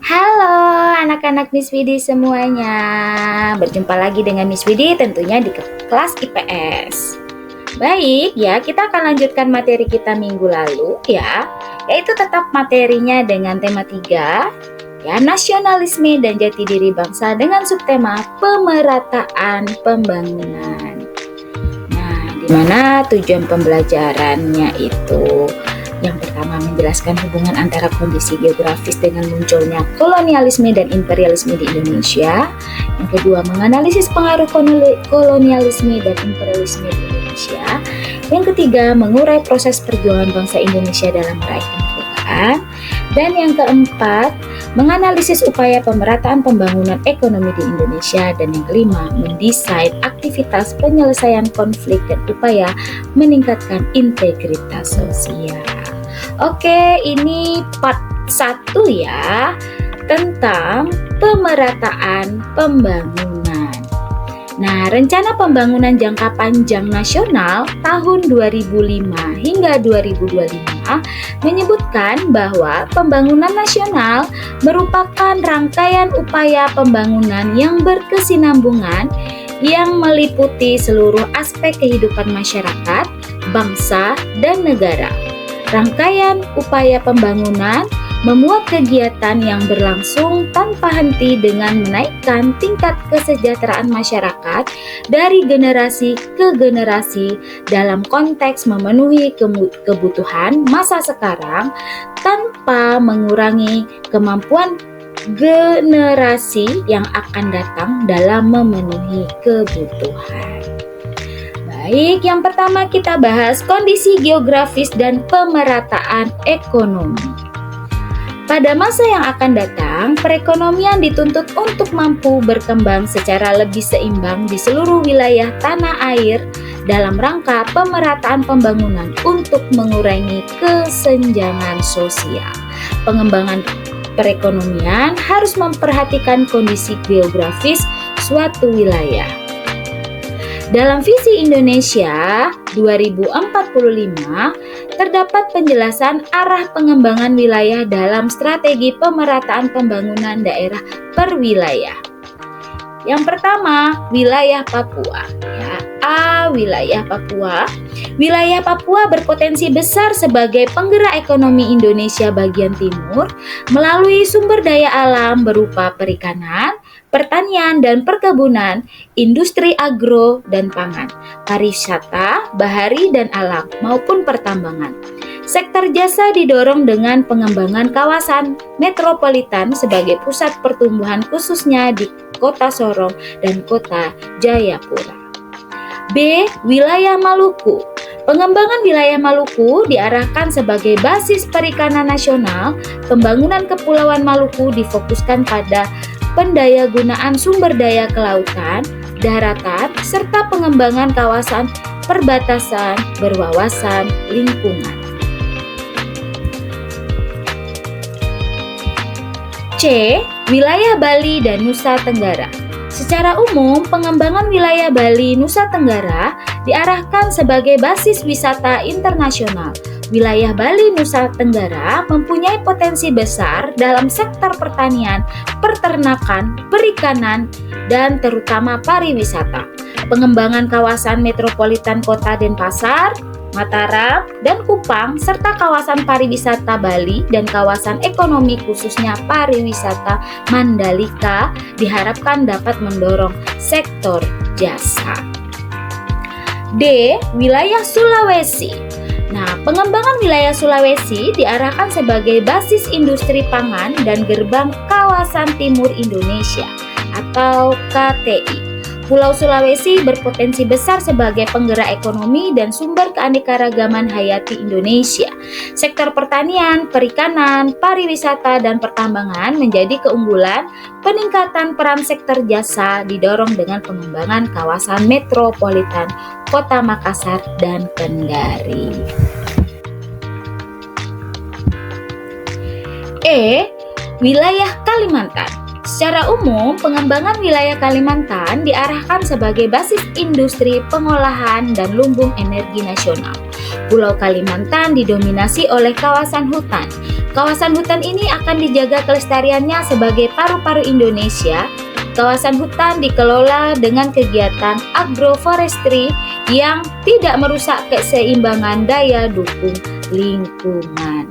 Halo anak-anak Miss Widi semuanya. Berjumpa lagi dengan Miss Widi tentunya di kelas IPS. Baik ya, kita akan lanjutkan materi kita minggu lalu ya, yaitu tetap materinya dengan tema 3 ya, nasionalisme dan jati diri bangsa dengan subtema pemerataan pembangunan. Nah, di mana tujuan pembelajarannya itu yang pertama, menjelaskan hubungan antara kondisi geografis dengan munculnya kolonialisme dan imperialisme di Indonesia. Yang kedua, menganalisis pengaruh kolonialisme dan imperialisme di Indonesia. Yang ketiga, mengurai proses perjuangan bangsa Indonesia dalam meraih kemerdekaan. Dan yang keempat, menganalisis upaya pemerataan pembangunan ekonomi di Indonesia. Dan yang kelima, mendesain aktivitas penyelesaian konflik dan upaya meningkatkan integritas sosial. Oke, ini part 1 ya, tentang pemerataan pembangunan. Nah, rencana pembangunan jangka panjang nasional tahun 2005 hingga 2025 menyebutkan bahwa pembangunan nasional merupakan rangkaian upaya pembangunan yang berkesinambungan yang meliputi seluruh aspek kehidupan masyarakat, bangsa, dan negara. Rangkaian upaya pembangunan memuat kegiatan yang berlangsung tanpa henti dengan menaikkan tingkat kesejahteraan masyarakat dari generasi ke generasi dalam konteks memenuhi kebutuhan masa sekarang tanpa mengurangi kemampuan generasi yang akan datang dalam memenuhi kebutuhan. Baik, yang pertama kita bahas kondisi geografis dan pemerataan ekonomi. Pada masa yang akan datang, perekonomian dituntut untuk mampu berkembang secara lebih seimbang di seluruh wilayah tanah air dalam rangka pemerataan pembangunan untuk mengurangi kesenjangan sosial. Pengembangan perekonomian harus memperhatikan kondisi geografis suatu wilayah. Dalam visi Indonesia 2045, terdapat penjelasan arah pengembangan wilayah dalam strategi pemerataan pembangunan daerah per wilayah. Yang pertama, wilayah Papua. Ya, A. Wilayah Papua. Wilayah Papua berpotensi besar sebagai penggerak ekonomi Indonesia bagian timur melalui sumber daya alam berupa perikanan, pertanian dan perkebunan, industri agro dan pangan, pariwisata, bahari dan alam, maupun pertambangan. Sektor jasa didorong dengan pengembangan kawasan metropolitan sebagai pusat pertumbuhan khususnya di Kota Sorong dan Kota Jayapura. B. Wilayah Maluku. Pengembangan wilayah Maluku diarahkan sebagai basis perikanan nasional. Pembangunan Kepulauan Maluku difokuskan pada pendayagunaan sumber daya kelautan, daratan, serta pengembangan kawasan perbatasan berwawasan lingkungan. C. Wilayah Bali dan Nusa Tenggara. Secara umum, pengembangan wilayah Bali, Nusa Tenggara diarahkan sebagai basis wisata internasional. Wilayah Bali, Nusa Tenggara mempunyai potensi besar dalam sektor pertanian, peternakan, perikanan, dan terutama pariwisata. Pengembangan kawasan metropolitan Kota Denpasar, Mataram, dan Kupang, serta kawasan pariwisata Bali dan kawasan ekonomi khususnya pariwisata Mandalika diharapkan dapat mendorong sektor jasa. D. Wilayah Sulawesi. Nah, pengembangan wilayah Sulawesi diarahkan sebagai basis industri pangan dan gerbang kawasan timur Indonesia atau KTI. Pulau Sulawesi berpotensi besar sebagai penggerak ekonomi dan sumber keanekaragaman hayati Indonesia. Sektor pertanian, perikanan, pariwisata, dan pertambangan menjadi keunggulan. Peningkatan peran sektor jasa didorong dengan pengembangan kawasan metropolitan Kota Makassar dan Kendari. E. Wilayah Kalimantan. Secara umum, pengembangan wilayah Kalimantan diarahkan sebagai basis industri pengolahan dan lumbung energi nasional. Pulau Kalimantan didominasi oleh kawasan hutan. Kawasan hutan ini akan dijaga kelestariannya sebagai paru-paru Indonesia. Kawasan hutan dikelola dengan kegiatan agroforestry yang tidak merusak keseimbangan daya dukung lingkungan.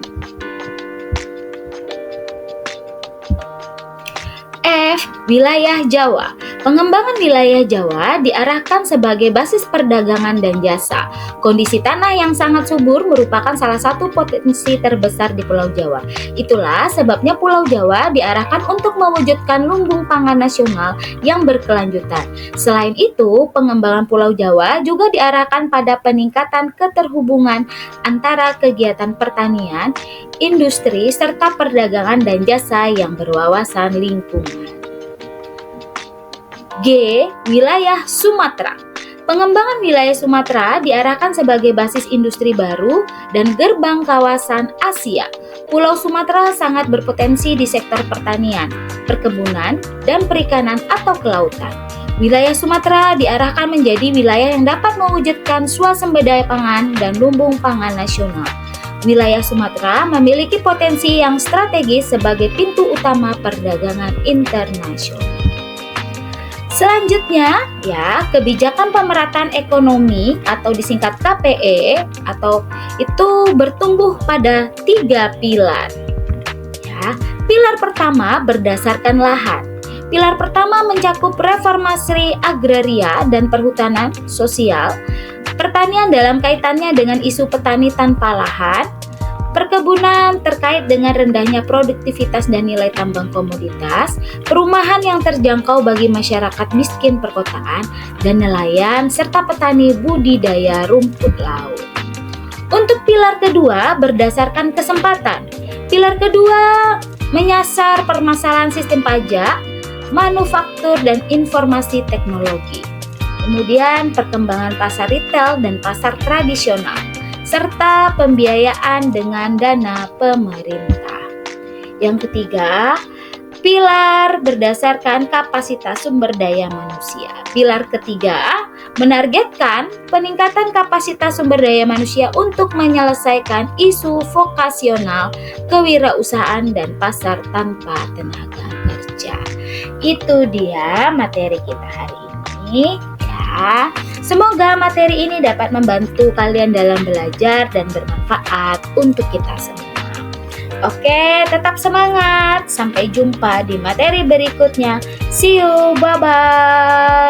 F. Wilayah Jawa. Pengembangan wilayah Jawa diarahkan sebagai basis perdagangan dan jasa. Kondisi tanah yang sangat subur merupakan salah satu potensi terbesar di Pulau Jawa. Itulah sebabnya Pulau Jawa diarahkan untuk mewujudkan lumbung pangan nasional yang berkelanjutan. Selain itu, pengembangan Pulau Jawa juga diarahkan pada peningkatan keterhubungan antara kegiatan pertanian, industri, serta perdagangan dan jasa yang berwawasan lingkungan. G. Wilayah Sumatera. Pengembangan wilayah Sumatera diarahkan sebagai basis industri baru dan gerbang kawasan Asia. Pulau Sumatera sangat berpotensi di sektor pertanian, perkebunan, dan perikanan atau kelautan. Wilayah Sumatera diarahkan menjadi wilayah yang dapat mewujudkan swasembada pangan dan lumbung pangan nasional. Wilayah Sumatera memiliki potensi yang strategis sebagai pintu utama perdagangan internasional. Selanjutnya, kebijakan pemerataan ekonomi atau disingkat KPE atau itu bertumbuh pada 3 pilar. Pilar pertama berdasarkan lahan. Pilar pertama mencakup reformasi agraria dan perhutanan sosial, pertanian dalam kaitannya dengan isu petani tanpa lahan, perkebunan terkait dengan rendahnya produktivitas dan nilai tambang komoditas, perumahan yang terjangkau bagi masyarakat miskin perkotaan, dan nelayan serta petani budidaya rumput laut. Untuk pilar kedua berdasarkan kesempatan. Pilar kedua menyasar permasalahan sistem pajak, manufaktur, dan informasi teknologi. Kemudian perkembangan pasar retail dan pasar tradisional, serta pembiayaan dengan dana pemerintah. Yang ketiga, pilar berdasarkan kapasitas sumber daya manusia. Pilar ketiga menargetkan peningkatan kapasitas sumber daya manusia untuk menyelesaikan isu vokasional, kewirausahaan, dan pasar tanpa tenaga kerja. Itu dia materi kita hari ini. Semoga materi ini dapat membantu kalian dalam belajar dan bermanfaat untuk kita semua. Oke, tetap semangat. Sampai jumpa di materi berikutnya. See you, bye-bye.